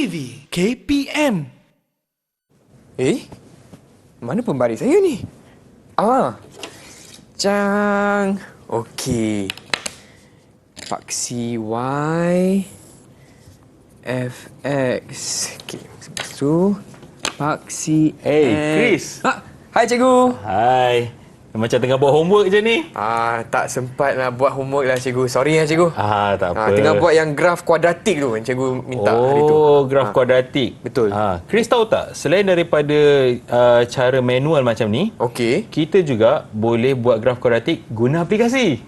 TV KPM. Mana pembaris saya ni? Cang. Okey. Paksi Y FX. Okey, lepas tu paksi Chris. Hai cikgu. Hai. Macam tengah buat homework je ni. Tak sempat nak buat homework lah cikgu. Sorry ya cikgu. Tak apa. Tengah buat yang graf kuadratik tu yang cikgu minta hari tu. Graf kuadratik. Betul. Chris tahu tak, selain daripada cara manual macam ni, Okey. kita juga boleh buat graf kuadratik guna aplikasi.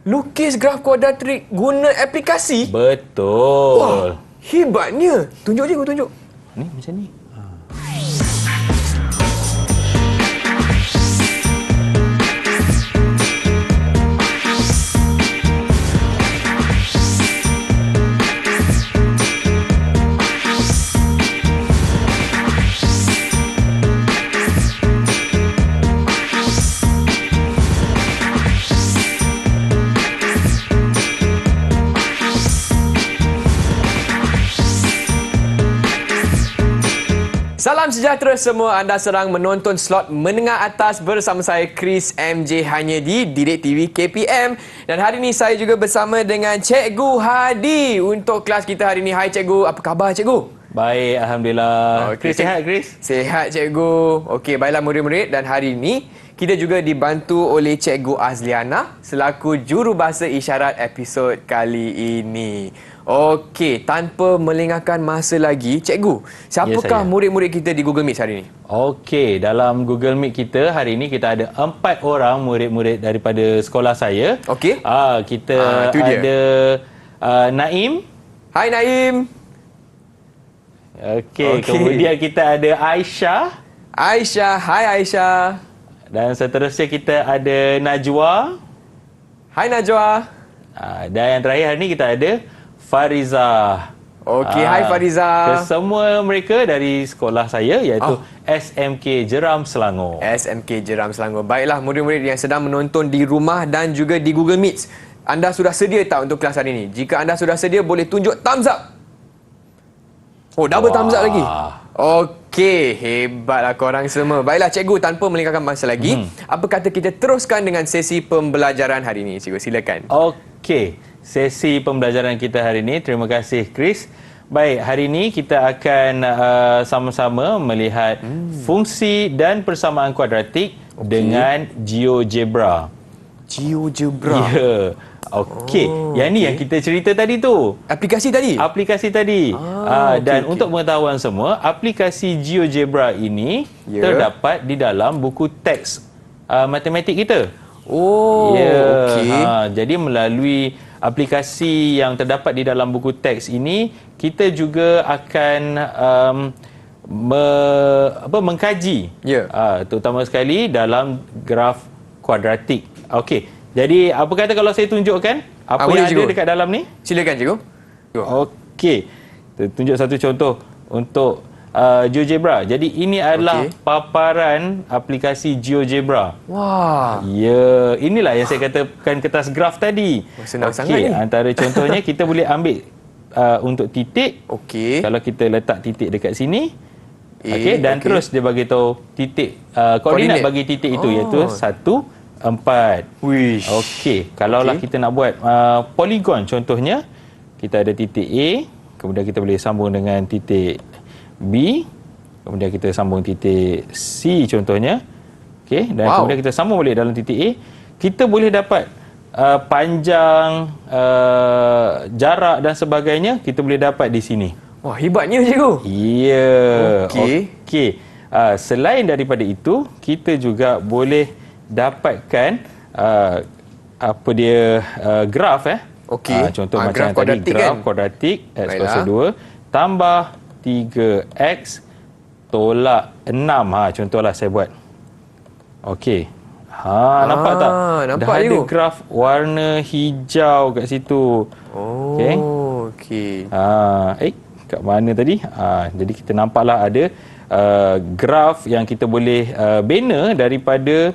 Lukis graf kuadratik guna aplikasi? Betul. Hebatnya. Tunjuk cikgu, tunjuk. Ni macam ni. Salam sejahtera semua. Anda sedang menonton slot menengah atas bersama saya Chris MJ hanya di Didik TV KPM. Dan hari ini saya juga bersama dengan Cikgu Hadi untuk kelas kita hari ini. Hai cikgu, apa khabar cikgu? Baik, Alhamdulillah. Chris sihat, Chris? Sihat cikgu. Okey, baiklah murid-murid, dan hari ini kita juga dibantu oleh Cikgu Azliana selaku jurubahasa isyarat episod kali ini. Okey, tanpa melengahkan masa lagi, cikgu, siapakah murid-murid kita di Google Meet hari ini? Okey, dalam Google Meet kita hari ini kita ada 4 orang murid-murid daripada sekolah saya. Okey. Kita ada Naim. Hai Naim. Okey, kemudian kita ada Aisyah. Aisyah, hai Aisyah. Dan seterusnya kita ada Najwa. Hai Najwa. Dan yang terakhir hari ini kita ada Fariza. Okey, hai Fariza. Kesemua mereka dari sekolah saya iaitu SMK Jeram Selangor. SMK Jeram Selangor. Baiklah murid-murid yang sedang menonton di rumah dan juga di Google Meet. Anda sudah sedia tak untuk kelas hari ini? Jika anda sudah sedia, boleh tunjuk thumbs up. Double thumbs up lagi. Okey, hebatlah korang semua. Baiklah cikgu, tanpa melengahkan masa lagi, apa kata kita teruskan dengan sesi pembelajaran hari ini? Cikgu, silakan. Okey, sesi pembelajaran kita hari ini. Terima kasih Chris. Baik, hari ini kita akan sama-sama melihat fungsi dan persamaan kuadratik dengan GeoGebra. GeoGebra. Ya. Okey, yang ni yang kita cerita tadi tu. Aplikasi tadi? Aplikasi tadi. Dan untuk pengetahuan semua, aplikasi GeoGebra ini terdapat di dalam buku teks matematik kita. Okey. Jadi melalui aplikasi yang terdapat di dalam buku teks ini, kita juga akan mengkaji, terutama sekali dalam graf kuadratik. Okey. Jadi, apa kata kalau saya tunjukkan apa yang ada dekat dalam ni? Silakan, cikgu. Okey. Tunjuk satu contoh untuk GeoGebra. Jadi, ini adalah paparan aplikasi GeoGebra. Wah. Ya, inilah yang saya katakan kertas graf tadi. Senang sangat ni. Antara contohnya, kita boleh ambil untuk titik. Okey. Kalau kita letak titik dekat sini. Dan terus dia bagi tahu titik, koordinat bagi titik itu iaitu 1, 4. Wish. Okey, kalaulah kita nak buat poligon contohnya, kita ada titik A, kemudian kita boleh sambung dengan titik B, kemudian kita sambung titik C contohnya. Okey, dan kemudian kita sambung balik dalam titik A, kita boleh dapat panjang, jarak dan sebagainya, kita boleh dapat di sini. Wah, hebatnya cikgu. Ya. Okey. Selain daripada itu, kita juga boleh dapatkan graf contoh macam tadi graf kuadratik x kuasa 2 tambah 3x tolak 6. Contohlah saya buat. Okey. Nampak tak? Nampak dah ada cikgu. graf warna hijau kat situ. Okey. Kat mana tadi? Jadi kita nampaklah ada graf yang kita boleh bina daripada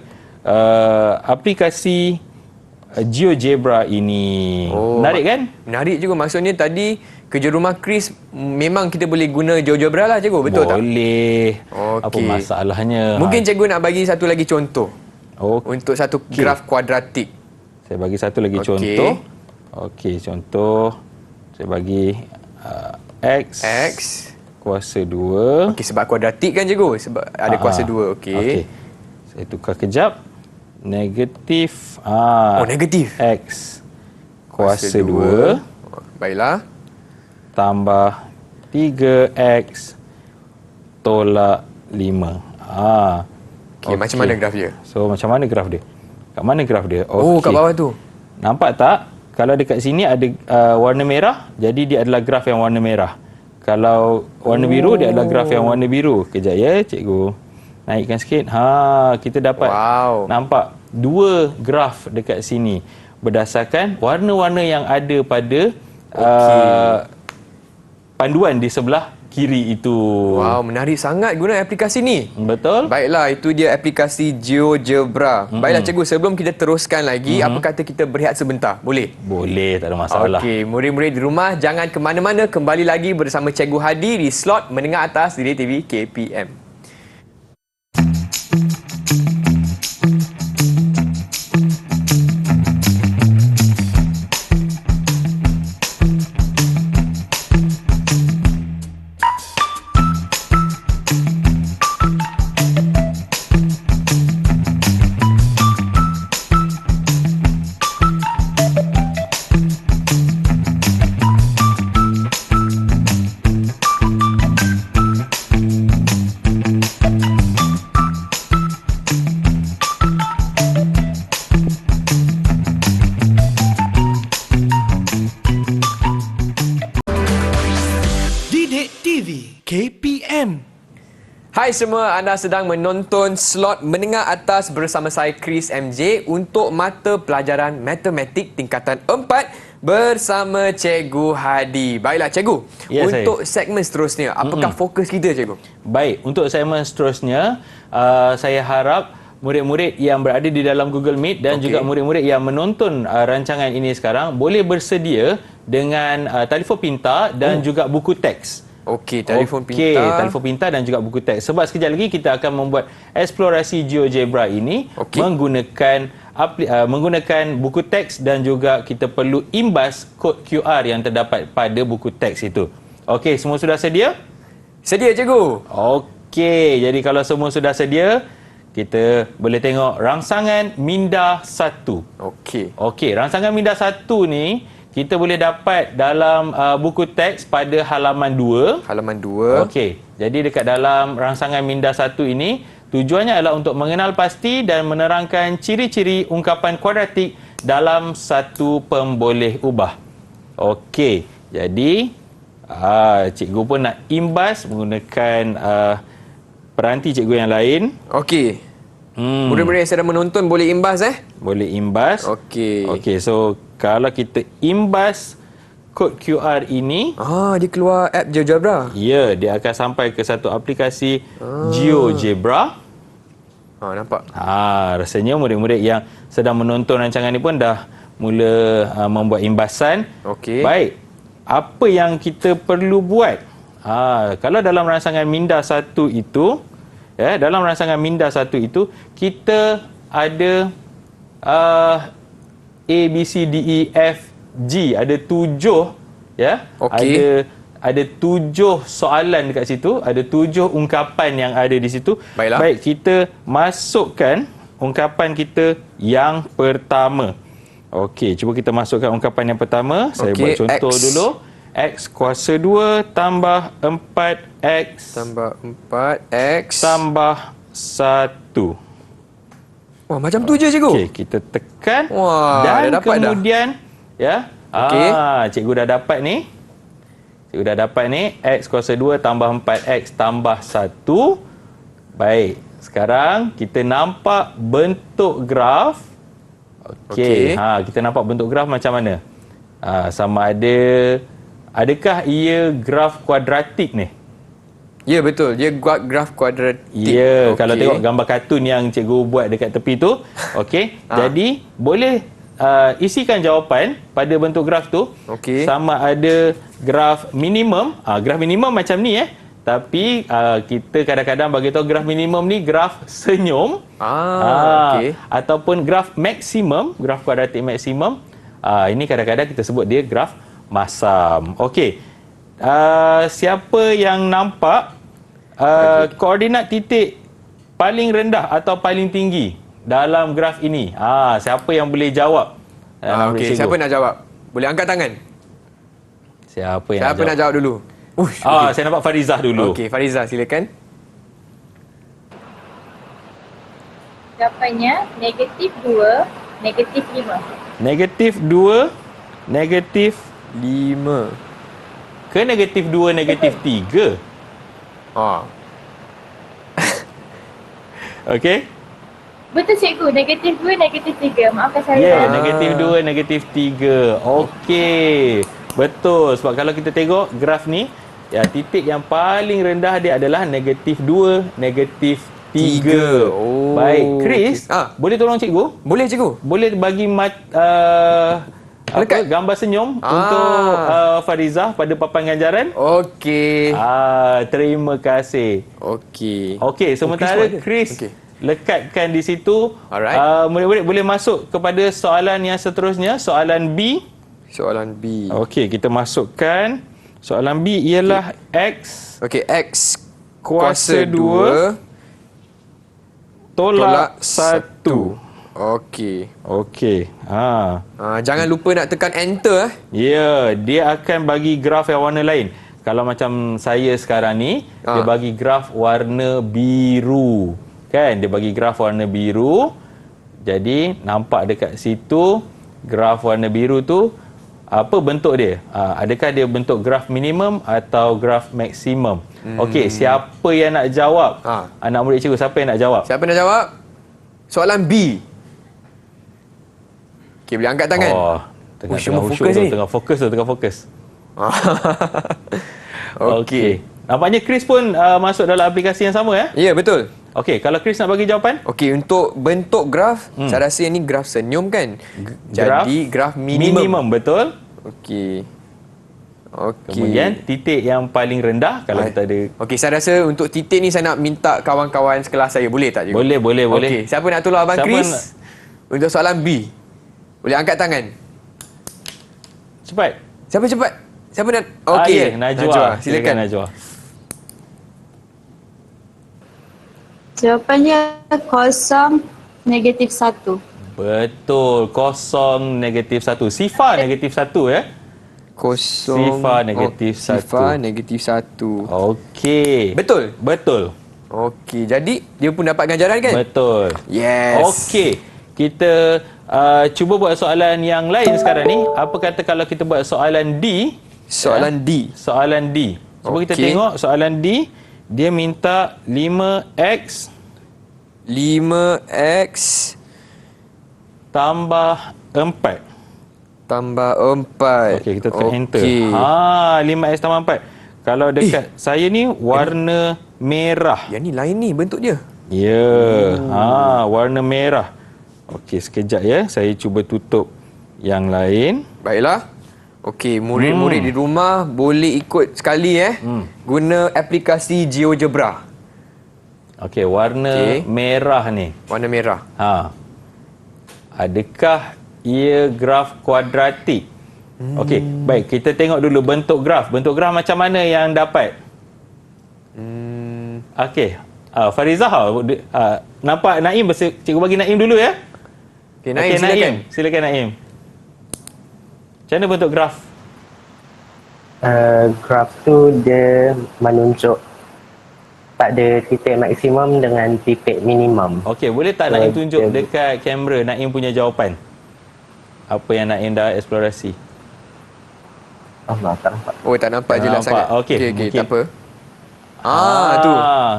aplikasi GeoGebra ini. Menarik kan? Menarik juga. Maksudnya tadi kerja rumah Chris memang kita boleh guna GeoGebra lah cikgu, betul tak? Boleh. Apa Okey. masalahnya? Mungkin cikgu nak bagi satu lagi contoh Okey. untuk satu graf kuadratik. Saya bagi satu lagi Okey. contoh. Okey, contoh. Saya bagi X X. kuasa 2. Okey, sebab kuadratik kan cikgu? Sebab ada kuasa 2. Okey. Saya tukar kejap. Negatif. Oh, negatif. X kuasa 2 Baiklah. tambah 3X tolak 5. Okey, macam mana graf dia? So, macam mana graf dia? Kat mana graf dia? Oh, kat bawah tu. Nampak tak? Kalau dekat sini ada warna merah, jadi dia adalah graf yang warna merah. Kalau warna biru, dia adalah graf yang warna biru. Kejap ya, cikgu. Naikkan sikit. Kita dapat nampak dua graf dekat sini berdasarkan warna-warna yang ada pada panduan di sebelah kiri itu. Wow, menarik sangat guna aplikasi ni. Betul? Baiklah, itu dia aplikasi GeoGebra. Baiklah cikgu, sebelum kita teruskan lagi, apa kata kita berehat sebentar? Boleh? Boleh, tak ada masalah. Okey, murid-murid di rumah jangan ke mana-mana, kembali lagi bersama Cikgu Hadi di slot menengah atas di TV KPM. Didik TV KPM. Hai semua, anda sedang menonton slot menengah atas bersama saya Chris MJ untuk mata pelajaran matematik tingkatan 4 bersama Cikgu Hadi. Baiklah Cikgu, Ya, untuk segmen seterusnya, apakah fokus kita Cikgu? Baik, untuk segmen seterusnya, saya harap murid-murid yang berada di dalam Google Meet dan juga murid-murid yang menonton rancangan ini sekarang boleh bersedia dengan telefon pintar dan juga buku teks. Okey, telefon pintar. Telefon pintar dan juga buku teks. Sebab sekejap lagi kita akan membuat eksplorasi GeoGebra ini menggunakan buku teks dan juga kita perlu imbas kod QR yang terdapat pada buku teks itu. Okey, semua sudah sedia? Sedia Cikgu? Okey, jadi kalau semua sudah sedia, kita boleh tengok rangsangan minda 1. Okey, rangsangan minda 1 ni kita boleh dapat dalam buku teks pada halaman 2. Halaman 2. Okey, jadi dekat dalam rangsangan minda 1 ini, tujuannya adalah untuk mengenal pasti dan menerangkan ciri-ciri ungkapan kuadratik dalam satu pemboleh ubah. Okey, jadi cikgu pun nak imbas menggunakan peranti cikgu yang lain. Okey. Murid-murid yang sedang menonton boleh imbas Boleh imbas. Okey, so kalau kita imbas kod QR ini, dia keluar app GeoGebra. ya, dia akan sampai ke satu aplikasi GeoGebra. Nampak. Rasanya murid-murid yang sedang menonton rancangan ini pun dah mula membuat imbasan. Okey. Baik, apa yang kita perlu buat? Kalau dalam rangsangan minda 1 itu, dalam rangsangan minda 1 itu kita ada A, B, C, D, E, F, G. Ada 7, ya. Okey. Ada 7 soalan dekat situ, ada 7 ungkapan yang ada di situ. Baiklah. Baik, kita masukkan ungkapan kita yang pertama. Okey, cuba kita masukkan ungkapan yang pertama. Saya buat contoh dulu. X kuasa 2 tambah 4X tambah 4X tambah 1. Wah, macam tu je Cikgu. Okey, kita tekan. Wah, dan dah dapat kemudian Okey. Cikgu dah dapat ni. Cikgu dah dapat ni. X kuasa 2 tambah 4X tambah 1. Baik, sekarang kita nampak bentuk graf. Okey, kita nampak bentuk graf macam mana? Sama adakah ia graf kuadratik ni? Ya, betul. Dia graf kuadratik. Ya, kalau tengok gambar kartun yang cikgu buat dekat tepi tu. Okey, jadi boleh isikan jawapan pada bentuk graf tu. Okey. Sama ada graf minimum, graf minimum macam ni tapi kita kadang-kadang bagi tahu graf minimum ni graf senyum. Okey. Ataupun graf maksimum, graf kuadratik maksimum. Ini kadang-kadang kita sebut dia graf masam. Okey. Siapa yang nampak koordinat titik paling rendah atau paling tinggi dalam graf ini? Siapa yang boleh jawab? Okey, siapa nak jawab? Boleh angkat tangan. Siapa yang Siapa nak jawab dulu? Saya nampak Farizah dulu. Okey, Farizah silakan. Jawapannya -2, -5. -2, -5 ke -2, -3? Okey. Betul cikgu, -2, -3. Maafkan saya. Ya, -2, -3. Okey. Betul. Sebab kalau kita tengok graf ni, titik yang paling rendah dia adalah -2, -3. Baik, Chris, boleh tolong cikgu? Boleh cikgu. Boleh bagi gambar senyum untuk Farizah pada papan ganjaran? Okey. Terima kasih. Okey, sementara Chris lekatkan di situ. Alright. Murid-murid boleh masuk kepada soalan yang seterusnya, soalan B. Soalan B. Okey, kita masukkan soalan B ialah X X kuasa 2 tolak 1. Okey. Jangan lupa nak tekan enter. Ya, dia akan bagi graf yang warna lain. Kalau macam saya sekarang ni, dia bagi graf warna biru. Kan? Dia bagi graf warna biru. Jadi, nampak dekat situ, graf warna biru tu, apa bentuk dia? Adakah dia bentuk graf minimum atau graf maksimum? Okey, siapa yang nak jawab? Anak murid cikgu, siapa yang nak jawab? Siapa nak jawab? Soalan B. Okey, boleh angkat tangan. Tengah fokus. Okey. Nampaknya Chris pun masuk dalam aplikasi yang sama Ya, betul. Okey, kalau Chris nak bagi jawapan? Okey, untuk bentuk graf, saya rasa ini graf senyum kan? Jadi graf minimum. Minimum, betul. Okey. Kemudian titik yang paling rendah kalau kita ada. Okey, saya rasa untuk titik ni saya nak minta kawan-kawan sekelas saya. Boleh tak cikgu? Boleh. Okey, siapa nak tolong Abang Chris? Untuk soalan B. Boleh angkat tangan. Cepat. Siapa cepat? Siapa nak? Okey, Najwa. Silakan Najwa. Jawapannya 0, -1. Betul. 0, -1. Sifar -1 ya. Sifar -1. Okey. Betul. Okey, jadi dia pun dapat ganjaran kan? Betul. Yes. Okey. Kita cuba buat soalan yang lain sekarang ni. Apa kata kalau kita buat soalan D? Soalan D. Cuba kita tengok soalan D. Dia minta 5X tambah 4. Okey, kita tekan enter. 5X tambah 4. Kalau dekat saya ni warna merah. Yang ni lain ni bentuk dia. Ya. Warna merah. Okey, sekejap ya. Saya cuba tutup yang lain. Baiklah. Okey, murid-murid di rumah boleh ikut sekali guna aplikasi GeoGebra. Okey, warna merah ni. Warna merah. Adakah ia graf kuadratik? Okey, baik, kita tengok dulu bentuk graf. Bentuk graf macam mana yang dapat? Okey. Farizah, nampak Naim? Cikgu bagi Naim dulu ya. Okey, Naim, silakan Naim. Macam mana bentuk graf? Graf tu dia menunjuk pada titik maksimum dengan titik minimum. Okey, boleh tak Naim tunjuk dekat kamera Naim punya jawapan? Apa yang Naim dah eksplorasi? Tak nampak. Tak nampak jelas sangat. Okey, tak apa. Tu.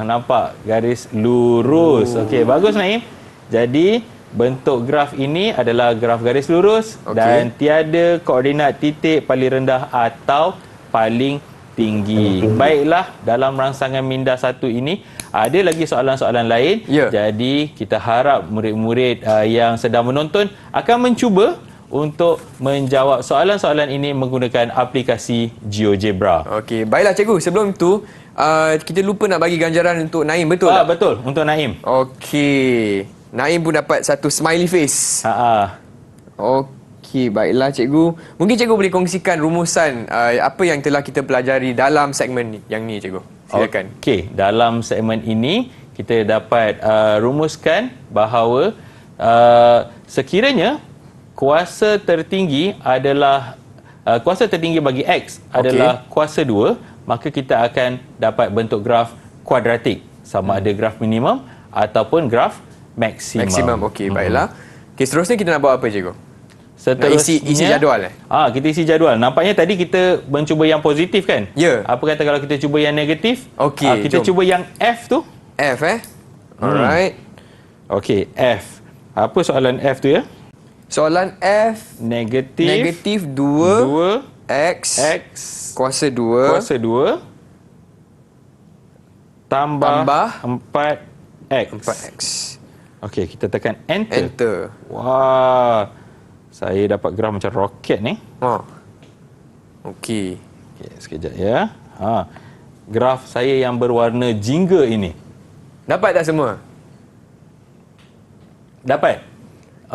Nampak garis lurus. Okey, bagus Naim. Jadi bentuk graf ini adalah graf garis lurus dan tiada koordinat titik paling rendah atau paling tinggi. Baiklah, dalam rangsangan minda 1 ini Ada lagi soalan-soalan lain. Ya. Jadi kita harap murid-murid yang sedang menonton akan mencuba untuk menjawab soalan-soalan ini menggunakan aplikasi GeoGebra. Okey, baiklah cikgu. Sebelum itu, kita lupa nak bagi ganjaran untuk Naim, betul tak? Betul, untuk Naim. Okey. Naim pun dapat satu smiley face. Okey, baiklah cikgu. Mungkin cikgu boleh kongsikan rumusan apa yang telah kita pelajari dalam segmen yang ni cikgu. Silakan. Okey, dalam segmen ini kita dapat rumuskan bahawa sekiranya kuasa tertinggi adalah kuasa tertinggi bagi X adalah kuasa 2, maka kita akan dapat bentuk graf kuadratik, sama ada graf minimum ataupun graf maksimum. Maksimum. Okey, baiklah. Okey, seterusnya kita nak buat apa cikgu? Seterusnya, isi jadual kita isi jadual. Nampaknya tadi kita mencuba yang positif kan? Ya. Apa kata kalau kita cuba yang negatif? Okey, kita cuba yang F tu. F Alright. Okey, F. Apa soalan F tu ya? Soalan F negatif 2 X kuasa 2 tambah 4X. Okey, kita tekan enter. Wah. Saya dapat graf macam roket ni. Okey. Okey, sekejap ya. Graf saya yang berwarna jingga ini. Dapat tak semua? Dapat.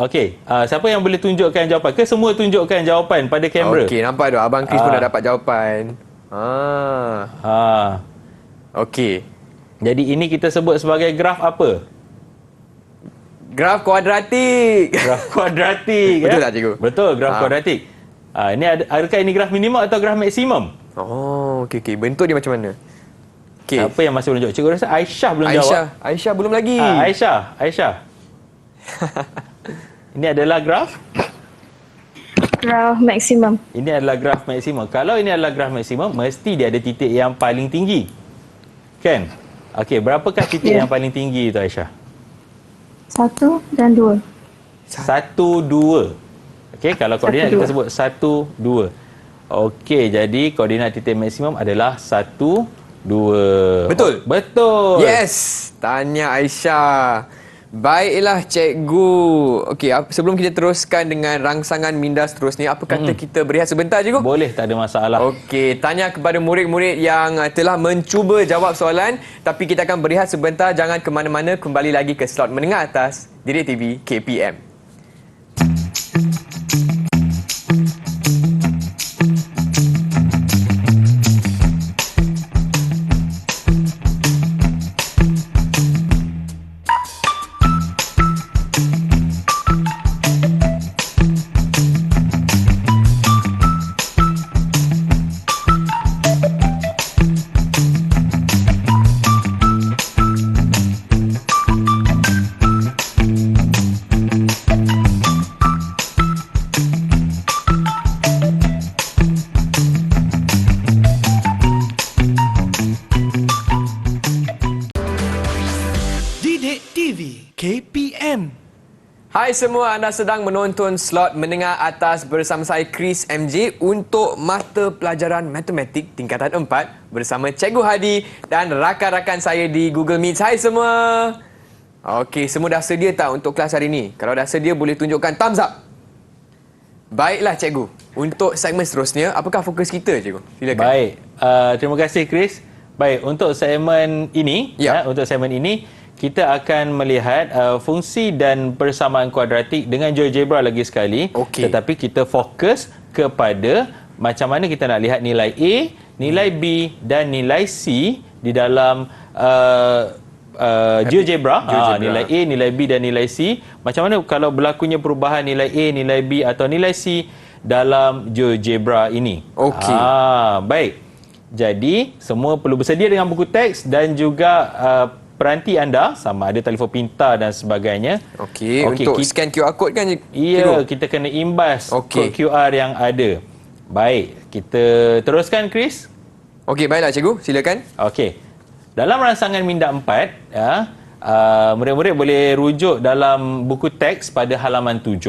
Okey, siapa yang boleh tunjukkan jawapan? Ke semua tunjukkan jawapan pada kamera? Okey, nampak tu abang Chris pun dah dapat jawapan. Okey. Jadi ini kita sebut sebagai graf apa? Graf kuadratik. Graf kuadratik. Betul tak cikgu? Betul, graf kuadratik. Ini adakah ini graf minimum atau graf maksimum? Okey. Bentuk dia macam mana? Okey. Siapa yang masih belum jawab? Cikgu rasa Aisyah belum jawab. Aisyah belum lagi. Aisyah. Ini adalah graf maksimum. Ini adalah graf maksimum. Kalau ini adalah graf maksimum, mesti dia ada titik yang paling tinggi. Kan? Okey, berapakah titik yang paling tinggi itu Aisyah? 1 dan 2. 1, 2. Okey, kalau koordinat kita sebut 1, 2. Okey, jadi koordinat titik maksimum adalah 1, 2. Betul? Betul. Yes. Tanya Aisyah. Baiklah cikgu. Okey, sebelum kita teruskan dengan rangsangan minda seterusnya, apa kata kita berehat sebentar cikgu? Boleh, tak ada masalah. Okey, tanya kepada murid-murid yang telah mencuba jawab soalan, tapi kita akan berehat sebentar, jangan ke mana-mana, kembali lagi ke slot menengah atas Didik TV KPM. KPM. Hai semua, anda sedang menonton slot menengah atas bersama saya Chris MJ untuk mata pelajaran matematik tingkatan 4 bersama Cikgu Hadi dan rakan-rakan saya di Google Meet. Hai semua. Okey, semua dah sedia tak untuk kelas hari ini? Kalau dah sedia boleh tunjukkan thumbs up. Baiklah cikgu, untuk segmen seterusnya, apakah fokus kita cikgu? Silakan. Baik, terima kasih Chris. Baik, untuk segmen ini, untuk segmen ini kita akan melihat fungsi dan persamaan kuadratik dengan GeoGebra lagi sekali. Tetapi kita fokus kepada macam mana kita nak lihat nilai A, nilai B dan nilai C di dalam GeoGebra. Nilai A, nilai B dan nilai C. Macam mana kalau berlakunya perubahan nilai A, nilai B atau nilai C dalam GeoGebra ini. Baik. Jadi, semua perlu bersedia dengan buku teks dan juga peranti anda, sama ada telefon pintar dan sebagainya. Okey, untuk scan QR code kan? Ya, kita kena imbas kod QR yang ada. Baik, kita teruskan Chris. Okey, baiklah cikgu, silakan. Okey. Dalam rangsangan minda 4, murid-murid boleh rujuk dalam buku teks pada halaman 7.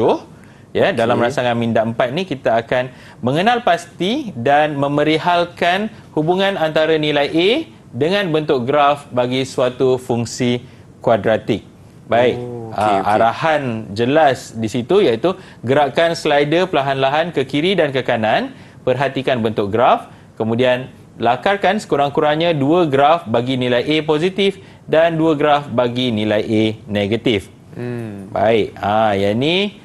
Ya, dalam rangsangan minda 4 ni kita akan mengenal pasti dan memerihalkan hubungan antara nilai A, dengan bentuk graf bagi suatu fungsi kuadratik. Baik, okey. arahan jelas di situ iaitu gerakkan slider perlahan-lahan ke kiri dan ke kanan, perhatikan bentuk graf, kemudian lakarkan sekurang-kurangnya 2 graf bagi nilai A positif dan 2 graf bagi nilai A negatif. Baik, yang ni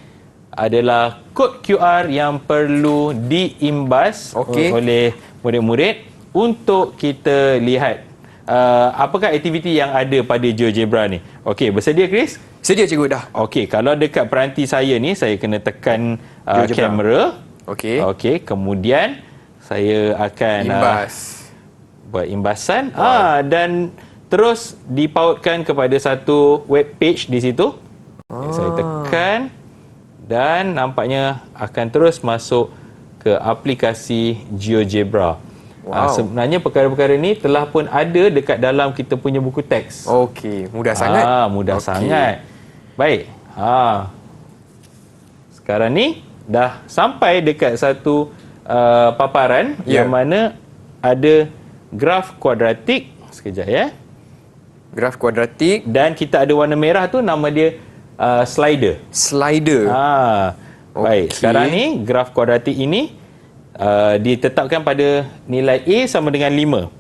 adalah kod QR yang perlu diimbas oleh murid-murid untuk kita lihat apakah aktiviti yang ada pada GeoGebra ni. Okey, bersedia Chris? Sedia cikgu dah. Okey, kalau dekat peranti saya ni, saya kena tekan kamera. Okey. Okey, kemudian saya akan buat imbasan. Dan terus dipautkan kepada satu web page di situ. Saya tekan dan nampaknya akan terus masuk ke aplikasi GeoGebra. Sebenarnya perkara-perkara ini telah pun ada dekat dalam kita punya buku teks. Okey, mudah sangat. Mudah sangat. Baik. Sekarang ni dah sampai dekat satu paparan yang mana ada graf kuadratik. Sekejap ya. Graf kuadratik. Dan kita ada warna merah tu nama dia slider. Slider. Baik, sekarang ni graf kuadratik ini ditetapkan pada nilai A sama dengan 5.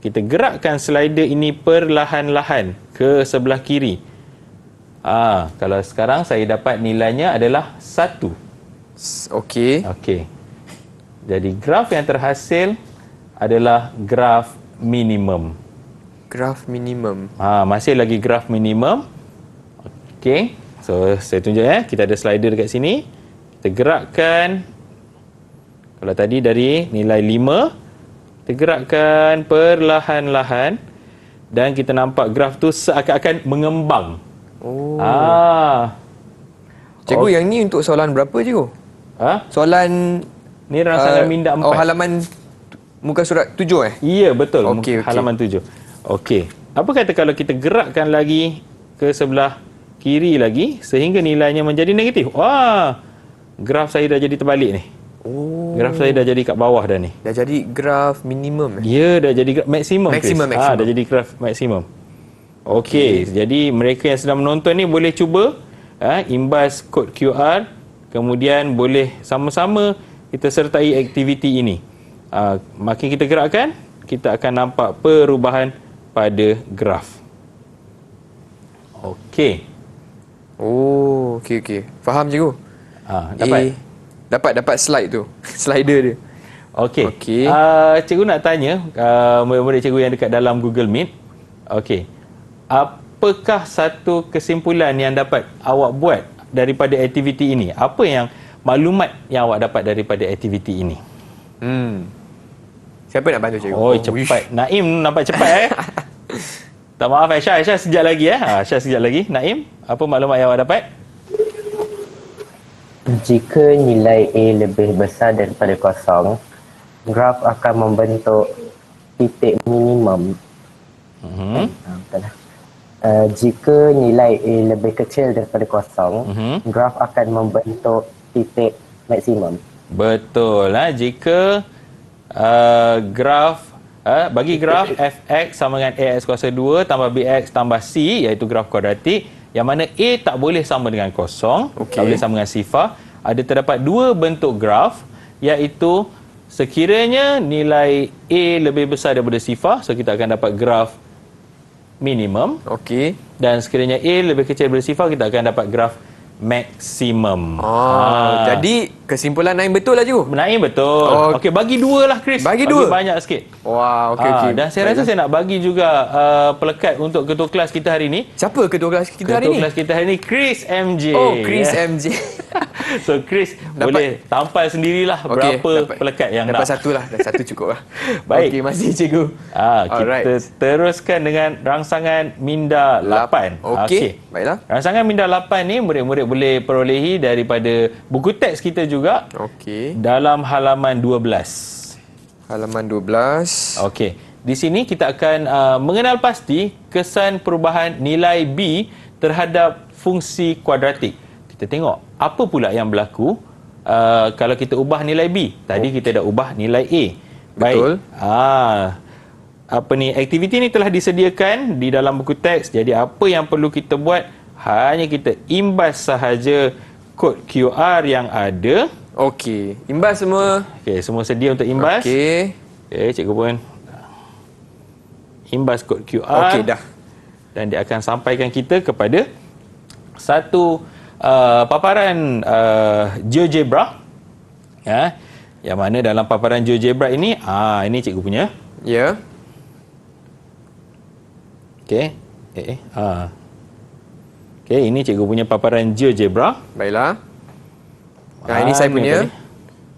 Kita gerakkan slider ini perlahan-lahan ke sebelah kiri. Kalau sekarang saya dapat nilainya adalah 1. Okey. Jadi graf yang terhasil adalah graf minimum. Graf minimum. Masih lagi graf minimum. Okey. So saya tunjuk ya, kita ada slider dekat sini. Kita gerakkan. Kalau tadi dari nilai 5, kita gerakkan perlahan-lahan dan kita nampak graf tu seakan-akan mengembang. Cikgu, yang ni untuk soalan berapa cikgu? Soalan ni rangsangan minda 4. Halaman muka surat 7 Ya, betul. Okey. Halaman 7. Okey. Apa kata kalau kita gerakkan lagi ke sebelah kiri lagi sehingga nilainya menjadi negatif? Graf saya dah jadi terbalik ni. Graf saya dah jadi kat bawah dah ni. Dah jadi graf minimum. Ya, dah jadi graf maksimum. Maksimum. Dah jadi graf maksimum. Okey, jadi mereka yang sedang menonton ni boleh cuba imbas kod QR, kemudian boleh sama-sama kita sertai aktiviti ini. Makin kita gerakkan, kita akan nampak perubahan pada graf. Okey. Okey. Faham cikgu? Dapat slide tu. Slider dia. Okey. Cikgu nak tanya murid-murid cikgu yang dekat dalam Google Meet. Okey. Apakah satu kesimpulan yang dapat awak buat daripada aktiviti ini? Apa yang maklumat yang awak dapat daripada aktiviti ini? Siapa nak bantu cikgu? Cepat. Naim nampak cepat Tak maaf Aisyah sekejap lagi Aisyah sekejap lagi. Naim, apa maklumat yang awak dapat? Jika nilai A lebih besar daripada kosong, graf akan membentuk titik minimum. Jika nilai A lebih kecil daripada kosong, graf akan membentuk titik maksimum. Betul. Jika graf bagi graf fx sama dengan ax kuasa 2 tambah bx tambah c, iaitu graf kuadratik, yang mana A tak boleh sama dengan kosong, tak boleh sama dengan sifar, ada terdapat 2 bentuk graf, iaitu sekiranya nilai A lebih besar daripada sifar, so kita akan dapat graf minimum. Dan sekiranya A lebih kecil daripada sifar, kita akan dapat graf maksimum. Jadi kesimpulan Naim betul lah cikgu? Naim betul. Okey, bagi 2 lah Chris. Bagi 2? Banyak sikit. Okey. Dan saya rasa saya nak bagi juga pelekat untuk ketua kelas kita hari ni. Siapa ketua kelas kita hari ni? Ketua kelas kita hari ni Chris MJ. Chris MJ. So Chris boleh tampal sendirilah berapa pelekat yang dapat satu lah. Satu cukup lah. Baik. Okey, masih cikgu. Kita teruskan dengan rangsangan minda 8. Okey. Baiklah. Rangsangan minda 8 ni murid-murid boleh perolehi daripada buku teks kita juga. Dalam halaman 12. Halaman 12. Okey. Di sini kita akan mengenal pasti kesan perubahan nilai B terhadap fungsi kuadratik. Kita tengok apa pula yang berlaku kalau kita ubah nilai B. Tadi kita dah ubah nilai A. Betul. Baik. aktiviti ni telah disediakan di dalam buku teks. Jadi apa yang perlu kita buat, hanya kita imbas sahaja kod QR yang ada. Okey. Imbas semua. Okey, semua sedia untuk imbas. Okey. Okey, cikgu pun imbas kod QR. Okey, dah. Dan dia akan sampaikan kita kepada satu paparan GeoGebra, ya, yang mana dalam paparan GeoGebra ini, ini cikgu punya. Ya. Okey. Okey, ini cikgu punya paparan GeoGebra. Baiklah. Ini saya Ni punya. tadi.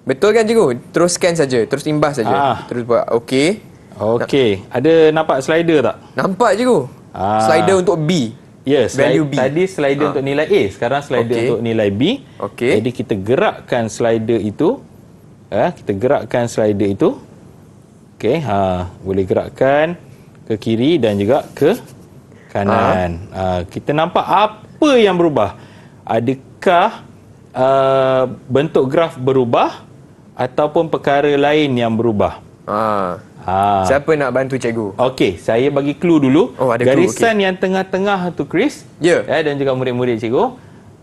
Betul kan cikgu? Terus scan saja, terus imbas saja. Terus buat. Okey. Okey, ada nampak slider tak? Nampak cikgu. Slider untuk B. Ya, Value B. tadi slider untuk nilai A, sekarang slider Okey. untuk nilai B. Okey. Jadi kita gerakkan slider itu. Okey, boleh gerakkan ke kiri dan juga ke kanan. Kita nampak apa yang berubah? Adakah bentuk graf berubah ataupun perkara lain yang berubah? Siapa nak bantu cikgu? Okey, saya bagi clue dulu. Oh, ada clue, Garisan yang tengah-tengah tu, Chris, Ya. dan juga murid-murid cikgu,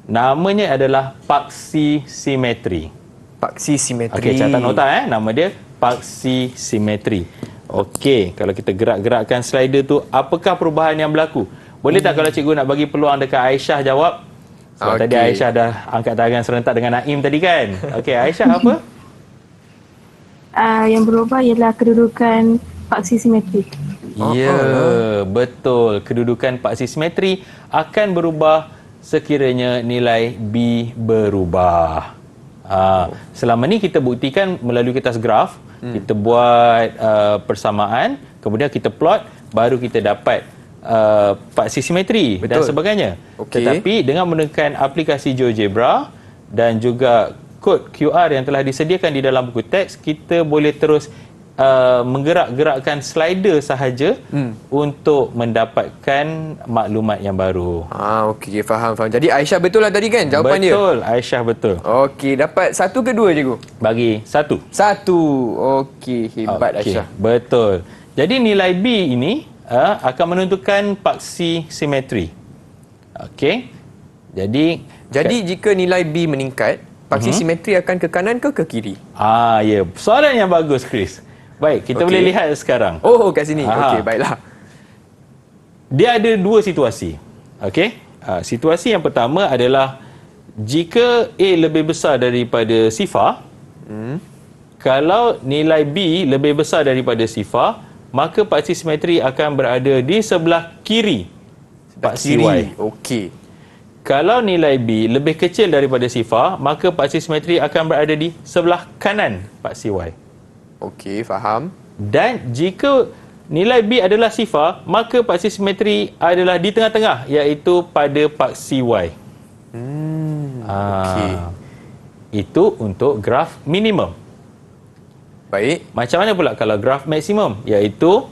namanya adalah paksi simetri. Paksi simetri. Okey, catat nota nama dia paksi simetri. Okey, kalau kita gerak-gerakkan slider tu, apakah perubahan yang berlaku? Boleh tak kalau cikgu nak bagi peluang dekat Aisyah jawab? Sebab tadi Aisyah dah angkat tangan serentak dengan Naim tadi kan? Okey, Aisyah apa? Yang berubah ialah kedudukan paksi simetri. Ya, betul. Kedudukan paksi simetri akan berubah sekiranya nilai B berubah. Selama ni kita buktikan melalui kertas graf, kita buat persamaan, kemudian kita plot, baru kita dapat paksi simetri dan sebagainya. Tetapi dengan menggunakan aplikasi GeoGebra dan juga kod QR yang telah disediakan di dalam buku teks, kita boleh terus menggerak-gerakkan slider sahaja untuk mendapatkan maklumat yang baru. Okey, faham. Jadi Aisyah betul lah tadi kan jawapan dia? Betul, Aisyah betul. Okey, dapat 1 ke 2 cikgu? Bagi 1. 1. Okey, hebat Aisyah. Betul. Jadi nilai B ini akan menentukan paksi simetri. Okey. Jadi jika nilai B meningkat, paksi simetri akan ke kanan ke kiri? Ya, soalan yang bagus, Chris. Baik, kita boleh lihat sekarang. Oh, kat sini. Okey, baiklah. Dia ada dua situasi. Okey. Situasi yang pertama adalah jika A lebih besar daripada sifar, kalau nilai B lebih besar daripada sifar, maka paksi simetri akan berada di sebelah kiri paksi Y. Okey. Kalau nilai B lebih kecil daripada sifar, maka paksi simetri akan berada di sebelah kanan paksi Y. Okey, faham. Dan jika nilai B adalah sifar, maka paksi simetri adalah di tengah-tengah, iaitu pada paksi Y. Okey. Itu untuk graf minimum. Baik. Macam mana pula kalau graf maksimum, iaitu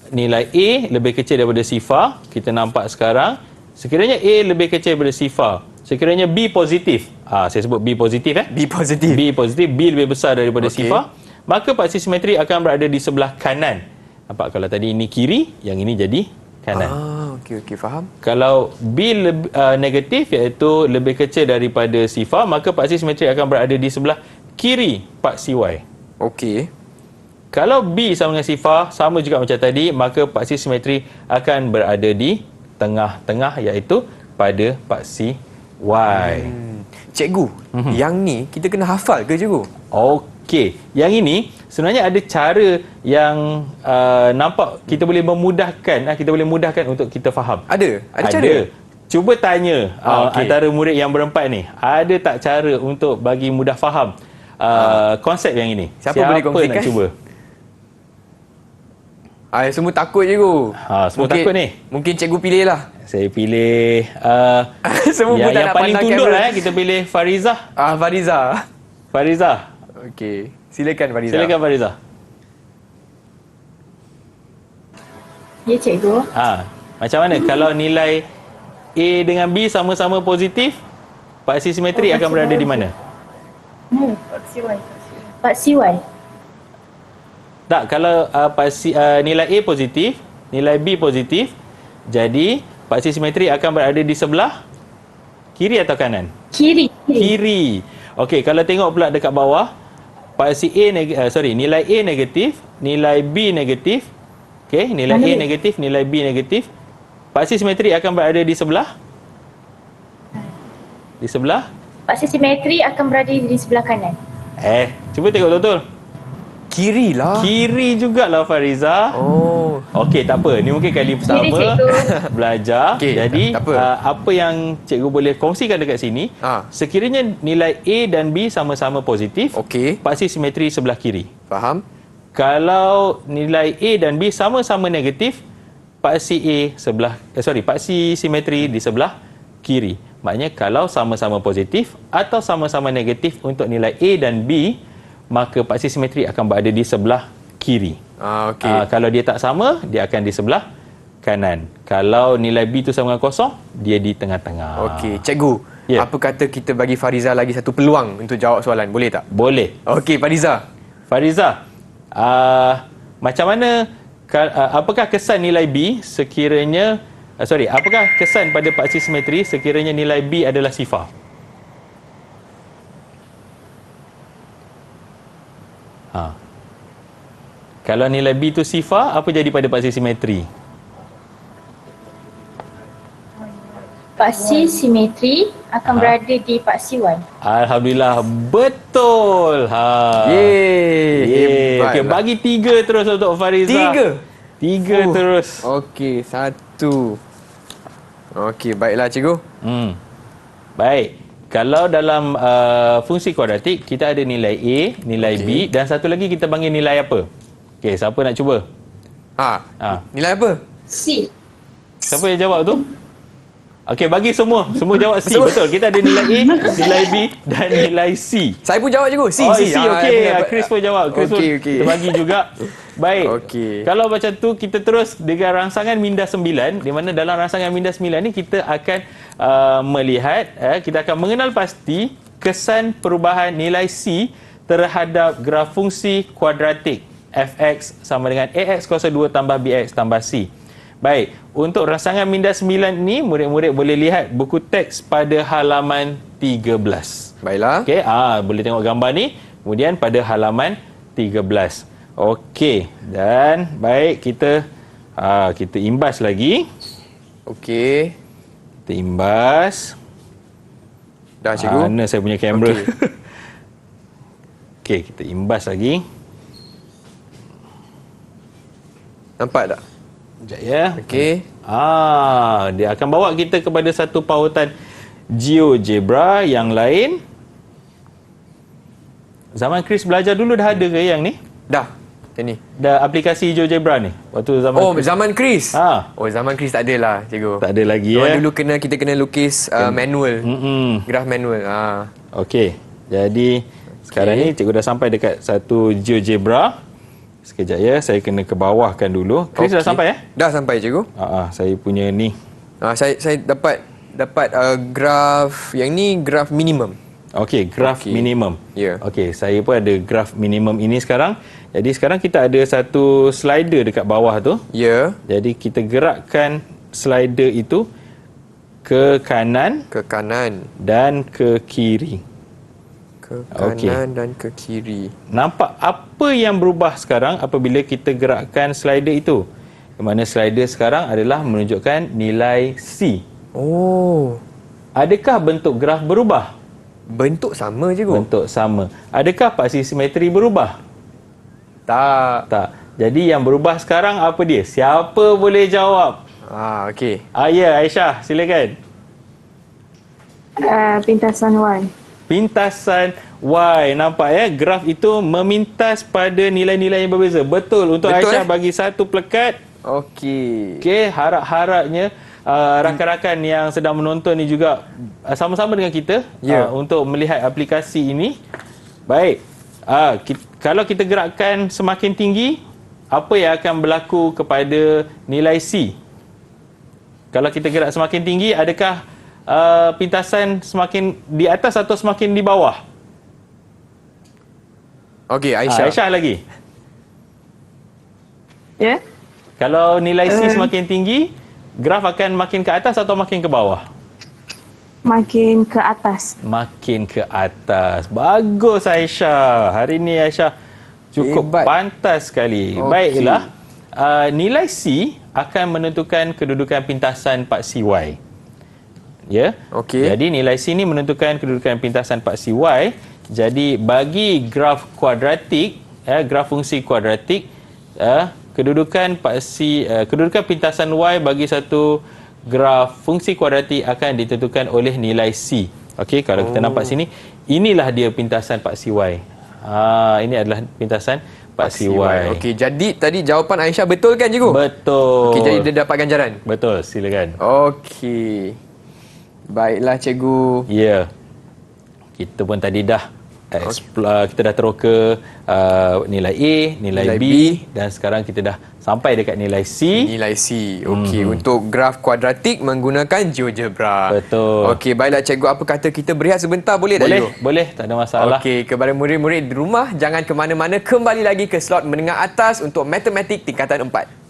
nilai A lebih kecil daripada sifar. Kita nampak sekarang, sekiranya A lebih kecil daripada sifar, sekiranya B positif, saya sebut B positif B positif. B positif, B lebih besar daripada sifar, maka paksi simetri akan berada di sebelah kanan. Nampak, kalau tadi ini kiri, yang ini jadi kanan. Okey, faham. Kalau B negatif, iaitu lebih kecil daripada sifar, maka paksi simetri akan berada di sebelah kiri paksi Y. Okey. Kalau B sama dengan sifar, sama juga macam tadi, maka paksi simetri akan berada di tengah-tengah, iaitu pada paksi Y. Cikgu, yang ni kita kena hafal ke cikgu? Okey, yang ini sebenarnya ada cara yang nampak kita boleh memudahkan, kita boleh mudahkan untuk kita faham. Ada cara? Cuba tanya antara murid yang berempat ni, ada tak cara untuk bagi mudah faham konsep yang ini? Siapa boleh kongsikan? Nak cuba? Semua takut cikgu. Semua takut ni? Mungkin cikgu pilih lah. Saya pilih Semua pun tak yang nak paling pandang tunduk kamera. lah, kita pilih Farizah. Farizah. Okey. Silakan Farizah. Silakan Farizah. Ya, cikgu. Macam mana kalau nilai A dengan B sama-sama positif, paksi simetri akan berada di mana? Paksi Y. Paksi Y. Tak, kalau nilai A positif, nilai B positif, jadi paksi simetri akan berada di sebelah kiri atau kanan? Kiri. Kiri. Okey, kalau tengok pula dekat bawah, paksi nilai A negatif, nilai B negatif. Okey, nilai A negatif, nilai B negatif. Paksi simetri akan berada di sebelah? Di sebelah? Paksi simetri akan berada di sebelah kanan. Cuba tengok betul-betul. Kiri lah. Kiri jugalah Fariza. Oh. Okey, tak apa. Ni mungkin kali pertama cikgu. belajar. Okey, Jadi, tak apa. apa yang cikgu boleh kongsikan dekat sini, sekiranya nilai A dan B sama-sama positif, Okey. paksi simetri sebelah kiri. Faham? Kalau nilai A dan B sama-sama negatif, paksi simetri di sebelah kiri. Maknanya kalau sama-sama positif atau sama-sama negatif untuk nilai A dan B, maka paksi simetri akan berada di sebelah kiri. Okey. Kalau dia tak sama, dia akan di sebelah kanan. Kalau nilai B tu sama dengan kosong, dia di tengah-tengah. Okey, cikgu. Ya. Apa kata kita bagi Fariza lagi satu peluang untuk jawab soalan, boleh tak? Boleh. Okey, Fariza. Fariza, macam mana, apakah kesan nilai B sekiranya, apakah kesan pada paksi simetri sekiranya nilai B adalah sifar? Kalau nilai B tu sifar, apa jadi pada paksi simetri? Paksi simetri akan berada di paksi Y. Alhamdulillah, betul. Yeay. Okey, bagi 3 terus untuk Fariza. 3 terus. Okey, 1. Okey, baiklah cikgu. Baik. Kalau dalam fungsi kuadratik, kita ada nilai A, nilai B dan satu lagi kita panggil nilai apa? Okey, siapa nak cuba? Nilai apa? C. Siapa yang jawab tu? Okey, bagi semua. Semua jawab C. Betul. Kita ada nilai A, nilai B dan nilai C. Saya pun jawab cikgu. C. C. Okey. Chris pun jawab. Chris pun Okey. kita bagi juga. Baik. Okey. Kalau macam tu, kita terus dengan rangsangan minda 9, di mana dalam rangsangan minda 9 ni kita akan melihat, kita akan mengenal pasti kesan perubahan nilai C terhadap graf fungsi kuadratik fx sama dengan ax kuasa 2 tambah bx tambah c. Baik, untuk rangsangan minda 9 ni, murid-murid boleh lihat buku teks pada halaman 13. Baiklah. Okey, boleh tengok gambar ni. Kemudian pada halaman 13. Okey, dan baik, kita imbas lagi. Okey. Kita imbas. Dah cikgu. Mana saya punya kamera? Okey, kita imbas lagi. Nampak tak? Sekejap ya. Okey. Dia akan bawa kita kepada satu pautan GeoGebra yang lain. Zaman Chris belajar dulu dah ada ke yang ni? Dah. Yang ni. Dah aplikasi GeoGebra ni? Waktu zaman Chris. Zaman Chris. Ha. Zaman Chris tak ada lah, cikgu. Tak ada lagi Zaman dulu kita kena lukis manual. Graf manual. Okey. Jadi sekarang ni cikgu dah sampai dekat satu GeoGebra. Sekejap ya, saya kena ke bawahkan dulu. Chris dah sampai ya? Dah sampai cikgu. Saya punya ni. Saya dapat graf yang ni, graf minimum. Okey, graf minimum. Ya. Okey, saya pun ada graf minimum ini sekarang. Jadi sekarang kita ada satu slider dekat bawah tu. Ya. Jadi kita gerakkan slider itu ke kanan Ke kanan. dan ke kiri. Ke kanan dan ke kiri. Nampak apa yang berubah sekarang apabila kita gerakkan slider itu? Di mana slider sekarang adalah menunjukkan nilai C. Oh. Adakah bentuk graf berubah? Bentuk sama cikgu. Bentuk sama. Adakah paksi simetri berubah? Tak. Tak. Jadi yang berubah sekarang apa dia? Siapa boleh jawab? Okey. Ya, Aisyah, silakan. Pintasan Y. Pintasan Y. Nampak ya, graf itu memintas pada nilai-nilai yang berbeza. Betul. Untuk Betul, Aisyah bagi satu plekat. Okey. Okey, harap-harapnya rakan-rakan yang sedang menonton ni juga sama-sama dengan kita untuk melihat aplikasi ini. Baik. Kalau kita gerakkan semakin tinggi, apa yang akan berlaku kepada nilai C? Kalau kita gerak semakin tinggi, adakah pintasan semakin di atas atau semakin di bawah? Okey, Aisyah. Aisyah lagi. Ya? Kalau nilai C semakin tinggi, graf akan makin ke atas atau makin ke bawah? Makin ke atas. Makin ke atas. Bagus Aisyah. Hari ini Aisyah cukup Hebat. pantas sekali. Okey. Baiklah. Nilai C akan menentukan kedudukan pintasan Pak CY. Ya. Okey. Jadi nilai C ni menentukan kedudukan pintasan Pak CY. Jadi bagi graf kuadratik, graf fungsi kuadratik, kedudukan Pak C, kedudukan pintasan Y bagi satu graf fungsi kuadratik akan ditentukan oleh nilai C. Okey, kalau kita nampak sini, inilah dia pintasan Pak CY. Ini adalah pintasan Pak CY. Okey, jadi tadi jawapan Aisyah betul kan cikgu? Betul. Okey, jadi dia dapat ganjaran. Betul, silakan. Okey. Baiklah cikgu. Ya. Kita pun tadi dah kita dah teroka nilai A, nilai B, dan sekarang kita dah sampai dekat nilai C. Nilai C. Okey, untuk graf kuadratik menggunakan GeoGebra. Betul. Okey, baiklah cikgu, apa kata kita berehat sebentar boleh tak Boleh, cikgu? boleh, tak ada masalah. Okey, kepada murid-murid di rumah, jangan ke mana-mana, kembali lagi ke slot menengah atas untuk matematik tingkatan 4.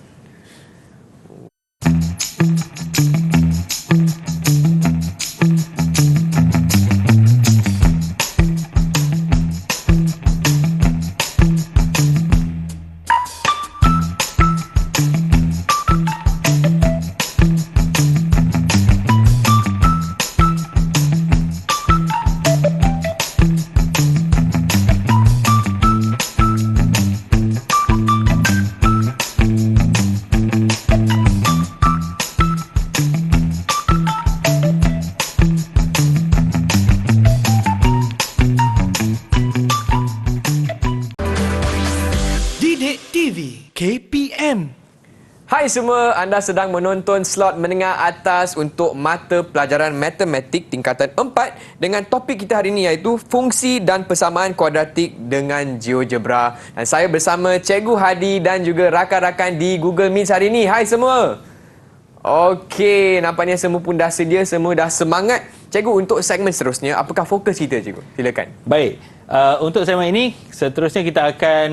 Didik TV KPM. Hai semua, anda sedang menonton slot menengah atas untuk mata pelajaran matematik tingkatan 4 dengan topik kita hari ini iaitu fungsi dan persamaan kuadratik dengan GeoGebra. Dan saya bersama Cikgu Hadi dan juga rakan-rakan di Google Meet hari ini. Hai semua. Okey, nampaknya semua pun dah sedia, semua dah semangat. Cikgu, untuk segmen seterusnya, apakah fokus kita cikgu? Silakan. Baik, untuk segmen ini seterusnya kita akan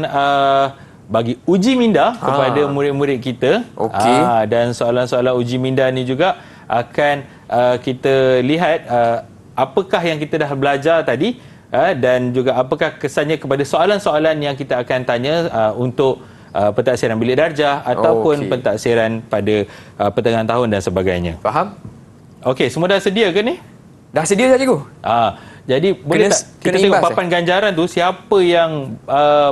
bagi uji minda kepada murid-murid kita. Okey. Dan soalan-soalan uji minda ni juga akan kita lihat apakah yang kita dah belajar tadi dan juga apakah kesannya kepada soalan-soalan yang kita akan tanya untuk pentaksiran bilik darjah ataupun pentaksiran pada pertengahan tahun dan sebagainya. Faham? Okey, semua dah sedia ke ni? Dah sedia dah cikgu? Jadi boleh tak kita tengok papan ganjaran tu siapa yang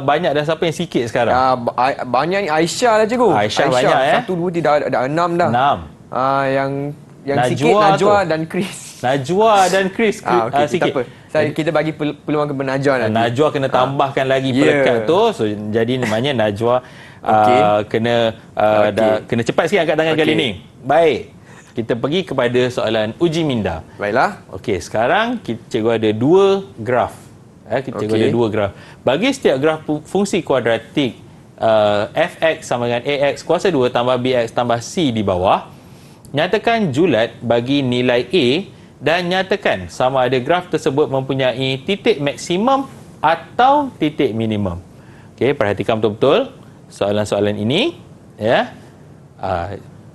banyak dan siapa yang sikit sekarang? Banyak ni Aisyah lah cikgu. Aisyah banyak 1, 2, 3 dah 6 dah. 6. Yang Najwa sikit Najwa tu. dan Chris. Najwa dan Chris Okey, sikit. tak apa. Kita bagi peluang kepada Najwa nanti. Najwa kena tambahkan lagi pelekat tu. So jadi namanya Najwa kena kena cepat sikit angkat tangan kali ni. Baik. Kita pergi kepada soalan uji minda. Baiklah. Okey, sekarang cikgu ada 2 graf. Cikgu ada 2 graf. Bagi setiap graf fungsi kuadratik fx sama dengan ax kuasa 2 tambah bx tambah c di bawah, nyatakan julat bagi nilai A dan nyatakan sama ada graf tersebut mempunyai titik maksimum atau titik minimum. Okey, perhatikan betul-betul soalan-soalan ini. Ya.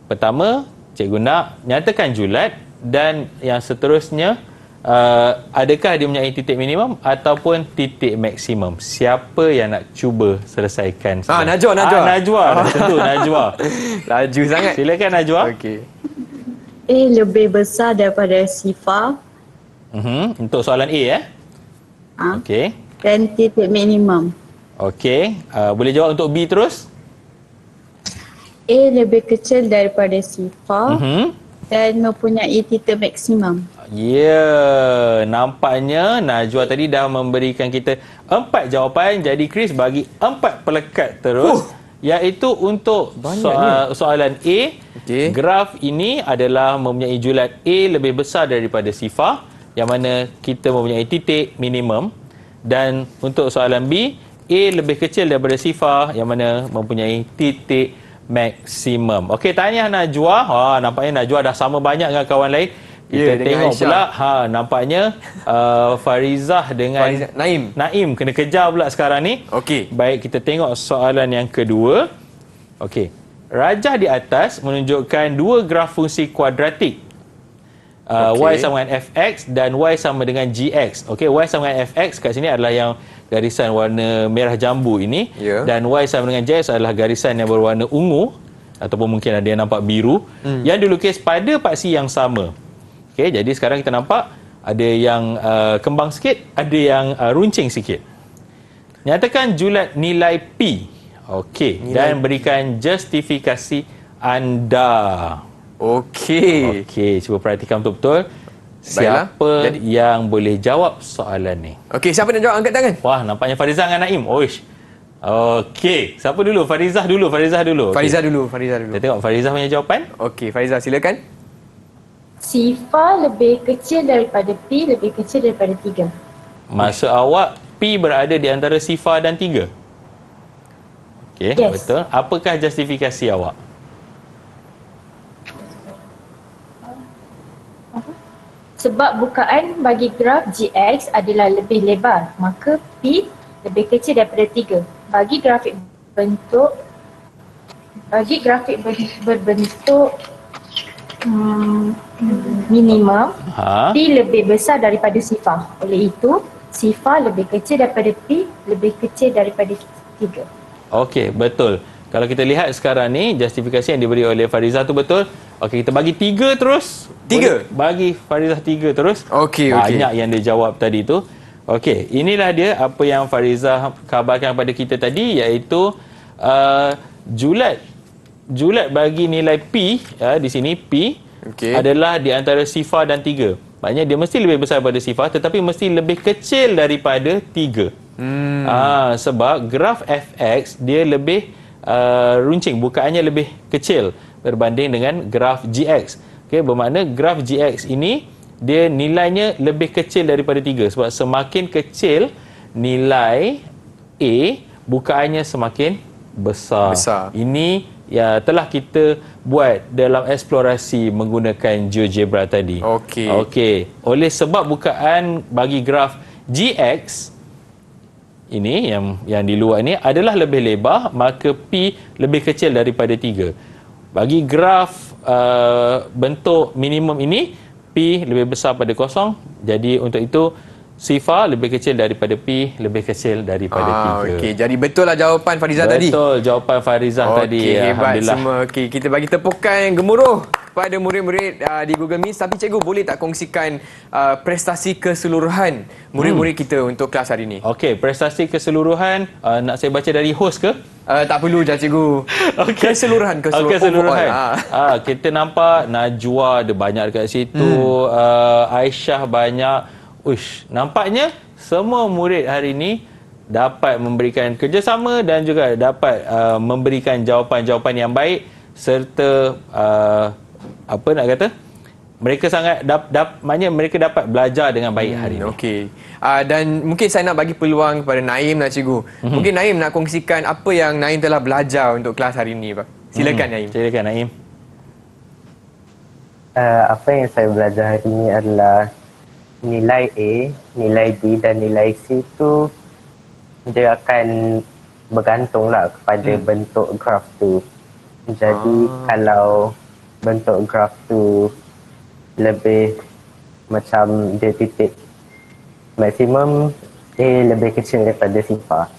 Pertama, cikgu nak nyatakan julat dan yang seterusnya adakah dia mempunyai titik minimum ataupun titik maksimum. Siapa yang nak cuba selesaikan? Najwa. Najwa. Tentu Najwa. Laju sangat. Silakan Najwa. Okey. A lebih besar daripada sifar Untuk soalan A Okey. dan titik minimum. Okey. Boleh jawab untuk B terus? A lebih kecil daripada sifar dan mempunyai titik maksimum. Ya, nampaknya Najwa tadi dah memberikan kita 4 jawapan. Jadi Chris bagi 4 pelekat terus. Iaitu untuk soalan A. Okey. Graf ini adalah mempunyai julat A lebih besar daripada sifar, yang mana kita mempunyai titik minimum. Dan untuk soalan B, A lebih kecil daripada sifar, yang mana mempunyai titik maksimum. Okey, tahniah Najwa. Nampaknya Najwa dah sama banyak dengan kawan lain. Kita tengok pula nampaknya Farizah dengan Naim kena kejar pula sekarang ni. Okey. Baik, kita tengok soalan yang kedua. Okey. Rajah di atas menunjukkan dua graf fungsi kuadratik. Y sama dengan fx dan y sama dengan gx. Okey, y sama dengan fx kat sini adalah yang garisan warna merah jambu ini, dan y sama dengan gx adalah garisan yang berwarna ungu ataupun mungkin ada yang nampak biru yang dilukis pada paksi yang sama. Okey, jadi sekarang kita nampak ada yang kembang sikit, ada yang runcing sikit. Nyatakan julat nilai P. Okey, dan berikan justifikasi anda. Okey. Okey, cuba perhatikan betul-betul. Siapa yang boleh jawab soalan ni? Okey, siapa nak jawab? Angkat tangan. Wah, nampaknya Farizah dengan Naim. Oish. Okey, siapa dulu? Farizah dulu. Farizah dulu. Kita tengok Farizah punya jawapan. Okey, Farizah silakan. Sifar lebih kecil daripada P lebih kecil daripada 3. Maksud awak P berada di antara sifar dan 3? Okey, Yes. betul. Apakah justifikasi awak? Sebab bukaan bagi graf GX adalah lebih lebar, maka P lebih kecil daripada 3. Bagi grafik berbentuk minimum, P lebih besar daripada sifar. Oleh itu, sifar lebih kecil daripada P lebih kecil daripada 3. Okey, betul. Kalau kita lihat sekarang ni, justifikasi yang diberi oleh Farizah tu betul. Okey, kita bagi 3 terus. 3? Bagi Farizah 3 terus. Okey. Banyak yang dia jawab tadi tu. Okey, inilah dia apa yang Farizah kabarkan kepada kita tadi, iaitu julat bagi nilai P, di sini P adalah di antara sifar dan 3. Maknanya dia mesti lebih besar daripada sifar, tetapi mesti lebih kecil daripada 3. Sebab graf fx dia lebih runcing, bukaannya lebih kecil berbanding dengan graf gx. Okey, bermakna graf gx ini dia nilainya lebih kecil daripada 3, sebab semakin kecil nilai A, bukaannya semakin besar. Ini ya telah kita buat dalam eksplorasi menggunakan GeoGebra tadi. Okey. Oleh sebab bukaan bagi graf gx ini yang di luar ni adalah lebih lebar, maka P lebih kecil daripada 3. Bagi graf bentuk minimum ini, P lebih besar pada 0. Jadi untuk itu sifar lebih kecil daripada P lebih kecil daripada 3. Okey, jadi betul lah jawapan Farizah tadi. Betul jawapan Farizah tadi. Okey, hebat Alhamdulillah. semua. Okey, kita bagi tepukan yang gemuruh pada murid-murid di Google Meet. Tapi cikgu boleh tak kongsikan prestasi keseluruhan murid-murid kita untuk kelas hari ini? Okey, prestasi keseluruhan nak saya baca dari host ke? Tak perlu dah cikgu. Keseluruhan. Keseluruhan. Kita nampak Najwa ada banyak dekat situ, Aisyah banyak. Nampaknya semua murid hari ini dapat memberikan kerjasama dan juga dapat memberikan jawapan-jawapan yang baik, serta apa nak kata, mereka sangat maknanya mereka dapat belajar dengan baik hari ini. Okey. Dan mungkin saya nak bagi peluang kepada Naim lah cikgu. Mungkin Naim nak kongsikan apa yang Naim telah belajar untuk kelas hari ini, Pak. Silakan Naim. Silakan Naim. Apa yang saya belajar hari ini adalah nilai A, nilai B dan nilai C tu dia akan bergantunglah kepada bentuk graf tu. Jadi kalau bentuk graf tu lebih macam dia titik maksimum, A lebih kecil daripada sifar.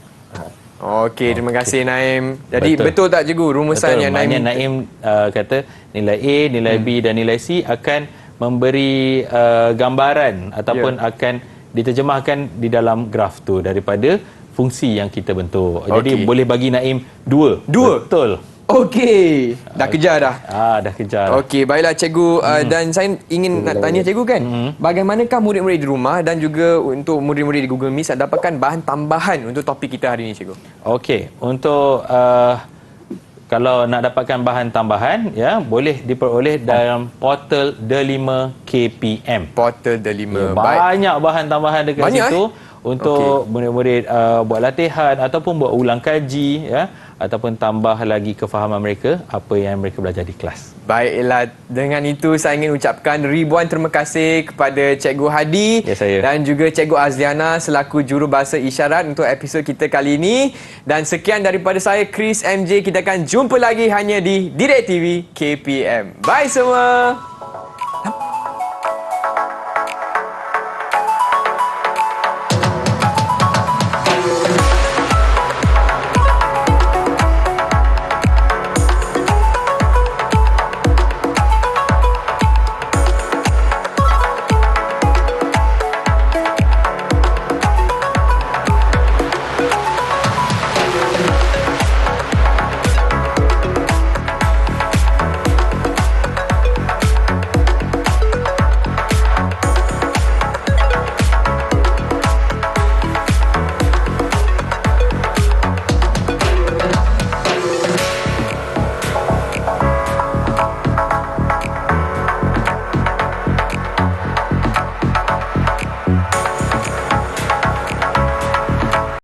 Okey, terima kasih Naim. Jadi betul tak cikgu rumusan yang Naim kata nilai A, nilai B dan nilai C akan memberi gambaran ataupun akan diterjemahkan di dalam graf tu daripada fungsi yang kita bentuk. Jadi boleh bagi Naim 2. Betul. Okey. Dah kejar dah. Dah kejar. Okey, baiklah cikgu. Dan saya ingin nak tanya cikgu kan, bagaimanakah murid-murid di rumah dan juga untuk murid-murid di Google Meet dapatkan bahan tambahan untuk topik kita hari ini cikgu? Okey, untuk kalau nak dapatkan bahan tambahan, boleh diperoleh dalam portal The5 KPM. Portal The5. Banyak bahan tambahan dekat situ. untuk murid-murid buat latihan ataupun buat ulang kaji, ya, ataupun tambah lagi kefahaman mereka apa yang mereka belajar di kelas. Baiklah, dengan itu saya ingin ucapkan ribuan terima kasih kepada Cikgu Hadi dan juga Cikgu Azliana selaku jurubahasa isyarat untuk episod kita kali ini. Dan sekian daripada saya, Chris MJ. Kita akan jumpa lagi hanya di Didik TV KPM. Bye semua!